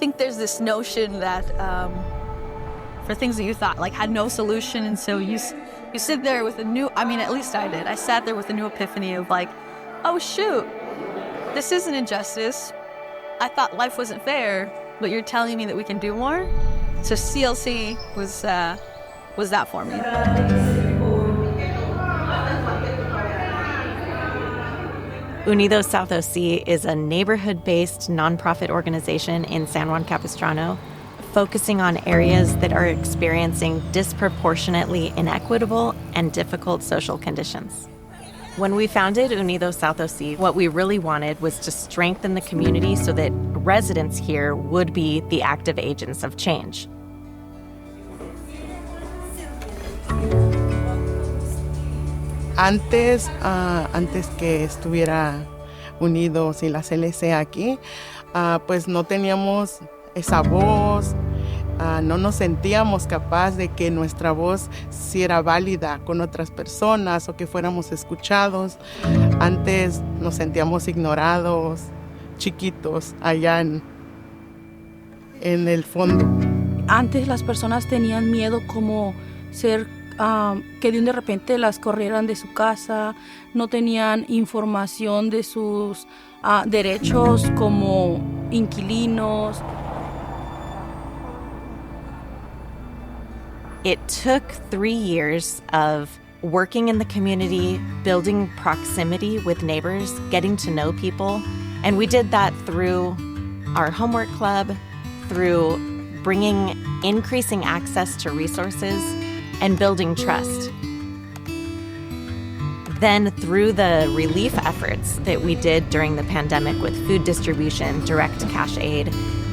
think there's this notion that for things that you thought like had no solution, and so you sit there with a new, I mean, at least I did. I sat there with a new epiphany of like, oh shoot, this is an injustice. I thought life wasn't fair, but you're telling me that we can do more. So CLC was that for me. Unidos South OC is a neighborhood-based nonprofit organization in San Juan Capistrano, focusing on areas that are experiencing disproportionately inequitable and difficult social conditions. When we founded Unidos South OC, what we really wanted was to strengthen the community so that residents here would be the active agents of change. Antes que estuviera Unidos y la CLC aquí, pues no teníamos esa voz, no nos sentíamos capaz de que nuestra voz sí era válida con otras personas o que fuéramos escuchados. Antes nos sentíamos ignorados, chiquitos, allá en el fondo. Antes las personas tenían miedo como ser que de repente las corrieran de su casa, no tenían información de sus derechos como inquilinos. It took 3 years of working in the community, building proximity with neighbors, getting to know people. And we did that through our homework club, through bringing increasing access to resources, and building trust. Then through the relief efforts that we did during the pandemic with food distribution, direct cash aid,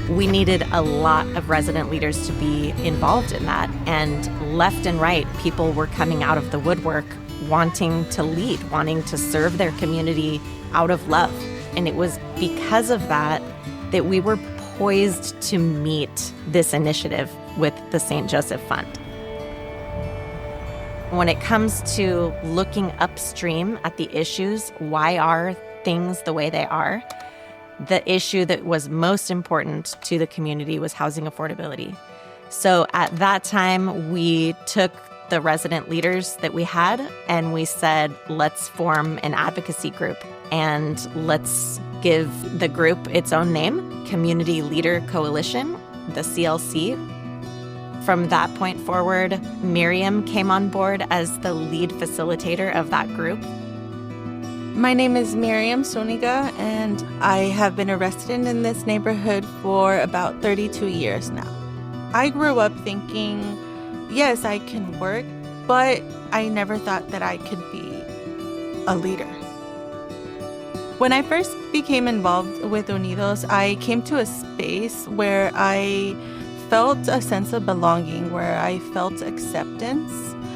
we needed a lot of resident leaders to be involved in that. And left and right, people were coming out of the woodwork wanting to lead, wanting to serve their community out of love. And it was because of that that we were poised to meet this initiative with the St. Joseph Fund. When it comes to looking upstream at the issues, why are things the way they are? The issue that was most important to the community was housing affordability. So at that time, we took the resident leaders that we had and we said, let's form an advocacy group and let's give the group its own name, Community Leader Coalition, the CLC. From that point forward, Miriam came on board as the lead facilitator of that group. My name is Miriam Suniga, and I have been a resident in this neighborhood for about 32 years now. I grew up thinking, yes, I can work, but I never thought that I could be a leader. When I first became involved with Unidos, I came to a space where I felt a sense of belonging, where I felt acceptance.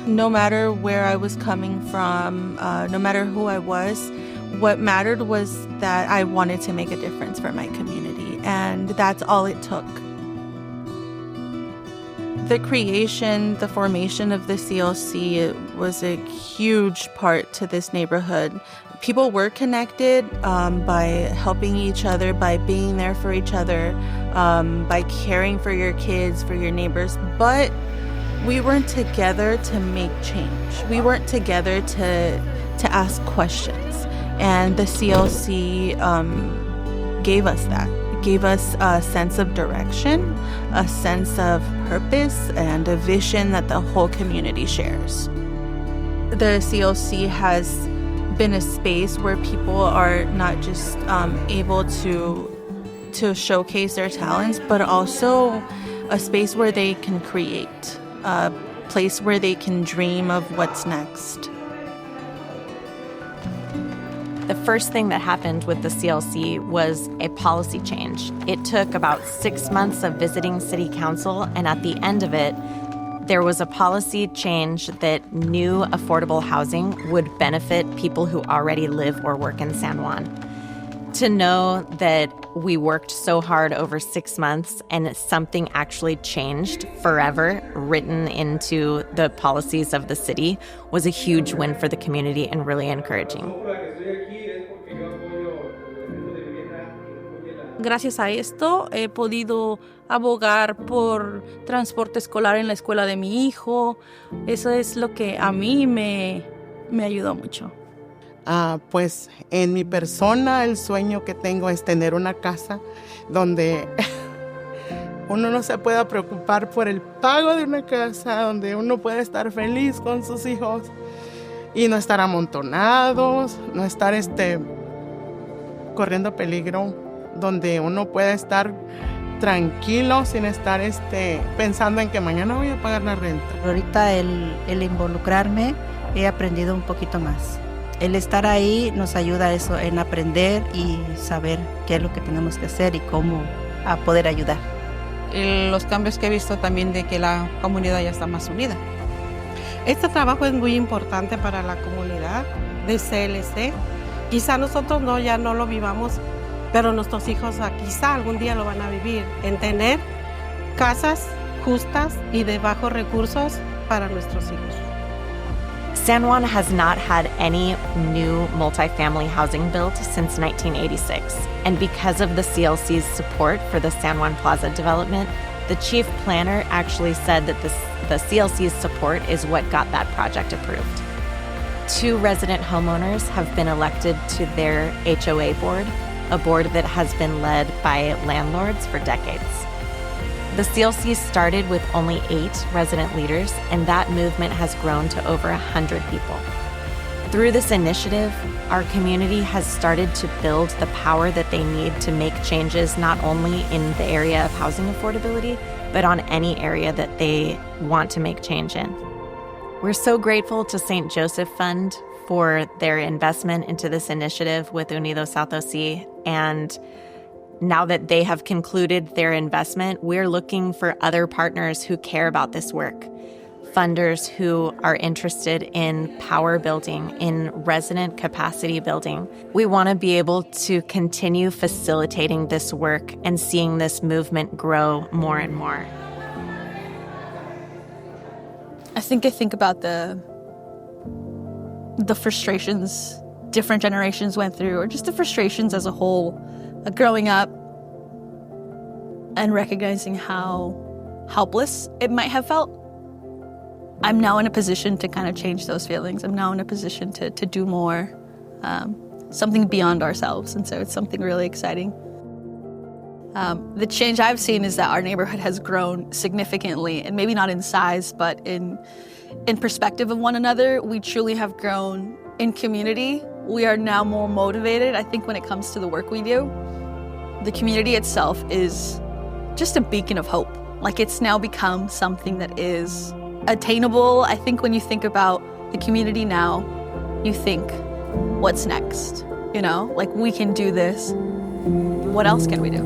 No matter where I was coming from, no matter who I was, what mattered was that I wanted to make a difference for my community, and that's all it took. The creation, the formation of the CLC was a huge part to this neighborhood. People were connected by helping each other, by being there for each other, by caring for your kids, for your neighbors, but we weren't together to make change. We weren't together to ask questions. And the CLC gave us that. It gave us a sense of direction, a sense of purpose, and a vision that the whole community shares. The CLC has been a space where people are not just able to showcase their talents, but also a space where they can create, a place where they can dream of what's next. The first thing that happened with the CLC was a policy change. It took about 6 months of visiting city council, and at the end of it, there was a policy change that new affordable housing would benefit people who already live or work in San Juan. To know that we worked so hard over 6 months and something actually changed forever, written into the policies of the city, was a huge win for the community and really encouraging. Gracias a esto he podido abogar por transporte escolar en la escuela de mi hijo. Eso es lo que a mí me ayudó mucho. Pues en mi persona el sueño que tengo es tener una casa donde uno no se pueda preocupar por el pago de una casa, donde uno pueda estar feliz con sus hijos y no estar amontonados, no estar corriendo peligro, donde uno pueda estar tranquilo sin estar pensando en que mañana voy a pagar la renta. Ahorita el involucrarme he aprendido un poquito más. El estar ahí nos ayuda a eso, en aprender y saber qué es lo que tenemos que hacer y cómo a poder ayudar. Los cambios que he visto también de que la comunidad ya está más unida. Este trabajo es muy importante para la comunidad de CLC. Quizá nosotros ya no lo vivamos, pero nuestros hijos quizá algún día lo van a vivir, en tener casas justas y de bajos recursos para nuestros hijos. San Juan has not had any new multifamily housing built since 1986. And because of the CLC's support for the San Juan Plaza development, the chief planner actually said that the CLC's support is what got that project approved. 2 resident homeowners have been elected to their HOA board, a board that has been led by landlords for decades. The CLC started with only 8 resident leaders, and that movement has grown to over 100 people. Through this initiative, our community has started to build the power that they need to make changes not only in the area of housing affordability, but on any area that they want to make change in. We're so grateful to St. Joseph Fund for their investment into this initiative with Unidos South OC, and now that they have concluded their investment, we're looking for other partners who care about this work. Funders who are interested in power building, in resident capacity building. We want to be able to continue facilitating this work and seeing this movement grow more and more. I think about the frustrations different generations went through, or just the frustrations as a whole, growing up and recognizing how helpless it might have felt. I'm now in a position to kind of change those feelings. I'm now in a position to do more, something beyond ourselves. And so it's something really exciting. The change I've seen is that our neighborhood has grown significantly, and maybe not in size, but in perspective of one another. We truly have grown in community. We are now more motivated, I think, when it comes to the work we do. The community itself is just a beacon of hope. Like, it's now become something that is attainable. I think when you think about the community now, you think, what's next? You know, like, we can do this. What else can we do?